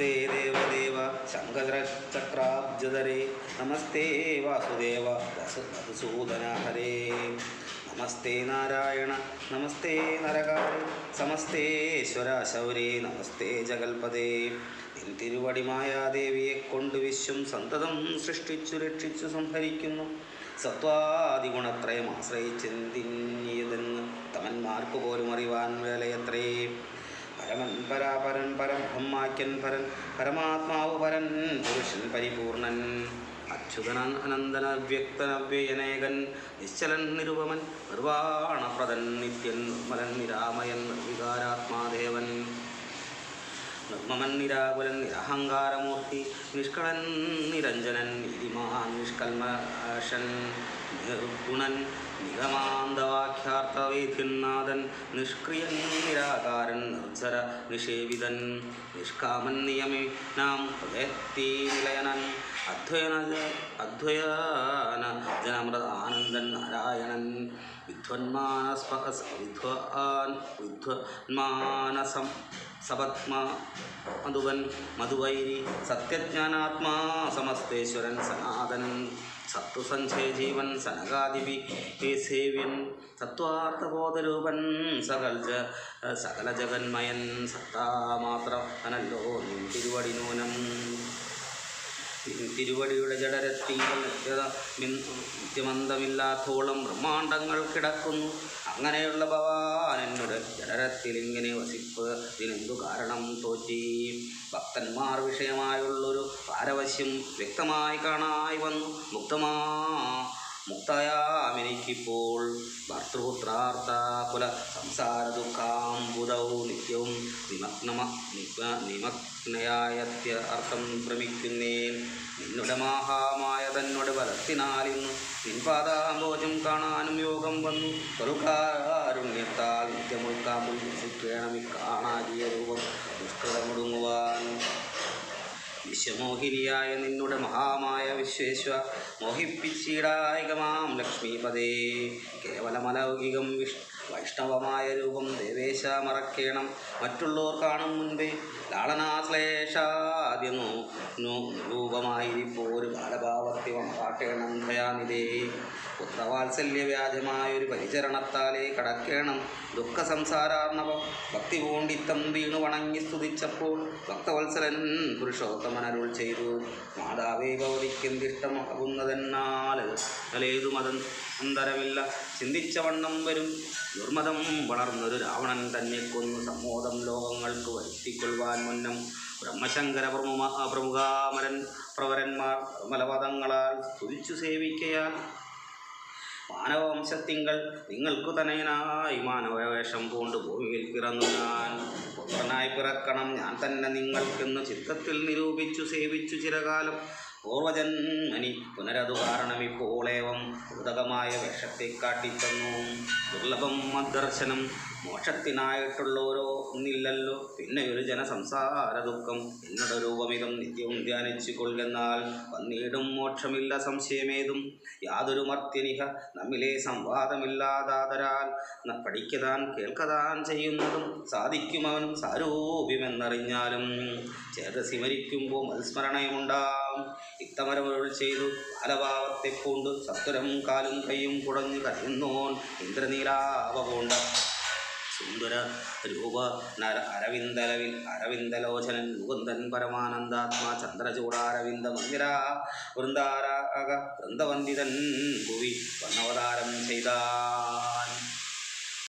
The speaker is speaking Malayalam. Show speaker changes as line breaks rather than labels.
നമസ്തേ ദേവദേവ ശങ്കരചക്രാബ്ജധരേ നമസ്തേ വാസുദേവ വസുധൂസൂദന ഹരേ നമസ്തേ നാരായണ നമസ്തേ നരകാരി സമസ്തേശ്വര ശൗരേ നമസ്തേ ജഗൽപദേ. നിൻ തിരുവടി മായാദേവിയെ കൊണ്ട് വിശ്വം സന്തതം സൃഷ്ടിച്ചു രക്ഷിച്ചു സംഹരിക്കുന്നു. സത്വാദിഗുണത്രയം ആശ്രയിച്ചെന്തിന്യതെന്ന് തമന്മാർക്ക് പോലും അറിവാൻ വേലയത്രേ. പരമൻ പരാപരൻ പരബ്രഹ്മാക്യൻ പരൻ പരമാത്മാവ് പരൻ പുരുഷൻ പരിപൂർണൻ അച്യുതൻ അനന്തൻ അവ്യക്തൻ അവ്യയനേകൻ നിശ്ചലൻ നിരുപമൻ നിർവാണപ്രദൻ നിത്യൻ നിർമ്മലൻ നിരാമയൻ നിർവികാരാത്മാദേവൻ നിർമ്മമൻ നിരാകുലൻ നിരഹങ്കാരമൂർത്തി നിഷ്കളൻ നിരഞ്ജനൻ നീതിമാൻ നിഷ്കൽമഷൻ നിർഗുണൻ നിഗമാന്തവാഖ്യാർത്ഥവേദ്യനാഥൻ നിഷ്ക്രിയൻ നിരാകാരൻ നിർജ്ജര നിഷേവിതൻ നിഷ്കാമൻ നിയമിനാം ഹൃദയത്തിനിലയനൻ അദ്വയന ജനമൃത ആനന്ദൻ നാരായണൻ വിദ്വന്മാനസം സപത്മ മധുവൻ മധുവൈരി സത്യജ്ഞാനാത്മാ സമസ്തേശ്വരൻ സനാതനൻ സത്വസഞ്ജയ ജീവൻ സനകാദിപി സേവ്യൻ സത്വാർത്ഥബോധരൂപൻ സകല ജഗന്മയൻ സത്താമാത്രനല്ലോ നിൻ തിരുവടി നൂനം. തിരുവടിയുടെ ജഡരത്തിങ്കൽ നിത്യമന്തമില്ലാത്തോളം ബ്രഹ്മാണ്ടങ്ങൾ കിടക്കുന്നു. അങ്ങനെയുള്ള ഭവാൻ എന്നോട് ജഡരത്തിൽ ഇങ്ങനെ വസിപ്പ് ഇതിനെന്തു കാരണം തോറ്റി? ഭക്തന്മാർ വിഷയമായുള്ളൊരു പാരവശ്യം വ്യക്തമായി കാണായി വന്നു. മുക്തയാമെനിക്കിപ്പോൾ ഭർത്തൃപുത്രാർത്ഥ കുല സംസാര ദുഃഖാംബുദൗ നിത്യവും നിമഗ്നയായത്യ അർത്ഥം ഭ്രമിക്കുന്നേൻ. നിന്നുടെ മാഹാമായ തന്നോട് ബലത്തിനാലിന്ന് നിൻപാദാംബോജം കാണാനും യോഗം വന്നു. കരുകാരുണ്യത്താൽ നിത്യമുൾക്കാമ്പിൽ വസിക്കേണമി കാണാകിയ രൂപം ദുഷ്കൃതമൊടുങ്ങുവാൻ. വിശ്വമോഹിനിയായ നിന്നുടെ മഹാമായ വിശ്വേശ്വ മോഹിപ്പിച്ചിടായികമാം ലക്ഷ്മീപദേ. കേവലമലൗകികം വൈഷ്ണവമായ രൂപം ദേവേശ മറക്കേണം. മറ്റുള്ളവർ കാണും മുൻപേ ലാളനാശ്ലേഷാദ്യനു രൂപമായിരിപ്പോ ഒരു ബാലഭാവത്വം കാട്ടേണം ദയാനിധേ. പുത്രവാത്സല്യ വ്യാജമായൊരു പരിചരണത്താലേ കടക്കേണം ദുഃഖ സംസാരാർണവം. ഭക്തി പൂണ്ടിത്തം വീണു വണങ്ങി സ്തുതിച്ചപ്പോൾ ഭക്തവത്സലൻ പുരുഷോത്തമനരുൾ ചെയ്തു. മാതാവേ ഗൗരിക്കെന്തിഷ്ടമാകുന്നതെന്നാൽ അലേതുമതന്തരമില്ല. ചിന്തിച്ച വണ്ണം വരും ദുർമതം വളർന്നൊരു രാവണൻ തന്നെ കൊന്നു സമ്മോദം ലോകങ്ങൾക്ക് വരുത്തിക്കൊള്ളുവാൻ മുന്നം ബ്രഹ്മശങ്കര പ്രമുഖാമരൻ പ്രവരന്മാർ മലപദങ്ങളാൽ സ്തുതിച്ചു സേവിക്കയാൽ മാനവവംശത്തിങ്കൾ നിങ്ങൾക്കു തനയനായി മാനവവേഷം പൂണ്ട് ഭൂമിയിൽ പിറന്നു ഞാൻ. പുത്രനായി പിറക്കണം ഞാൻ തന്നെ നിങ്ങൾക്കെന്ന് ചിത്തത്തിൽ നിരൂപിച്ചു സേവിച്ചു ചിരകാലം. പൂർവജന്മനി പുനരതു കാരണമിപ്പോളേവം ഉദകമായ വേഷത്തെ കാട്ടിത്തന്നു. ദുർലഭം മദ്ദർശനം മോക്ഷത്തിനായിട്ടുള്ളോരോ ഒന്നില്ലല്ലോ. പിന്നെ ഒരു ജനസംസാര ദുഃഖം എന്നോട് രൂപമിതം നിത്യവും ധ്യാനിച്ചു കൊള്ളുന്നാൽ വന്നിടും മോക്ഷമില്ല സംശയമേതും. യാതൊരു മർത്യനിഹ നമ്മിലെ സംവാദമില്ലാതാതരാൽ പഠിക്കതാൻ കേൾക്കതാൻ ചെയ്യുന്നതും സാധിക്കുമവനും സാരൂപ്യമെന്നറിഞ്ഞാലും ചേതസി മരിക്കുമ്പോൾ മത്സ്മരണയുണ്ടാം. ഇത്തമരമരുൾ ചെയ്തു ബാലഭാവത്തെ പൂണ്ട് സത്വരം കാലും കൈയും കുടഞ്ഞു കരയുന്നോൻ ഇന്ദ്രനീലാവ പൂണ്ട സുന്ദര രൂപ അരവിന്ദലോചനൻ മുകുന്ദൻ പരമാനന്ദാത്മാ ചന്ദ്രചൂടാരവിന്ദ മന്ദിര വൃന്ദാരാഗ വൃന്ദവന്ദിതൻ ഭുവി വന്നവതാരം ചെയ്താൻ.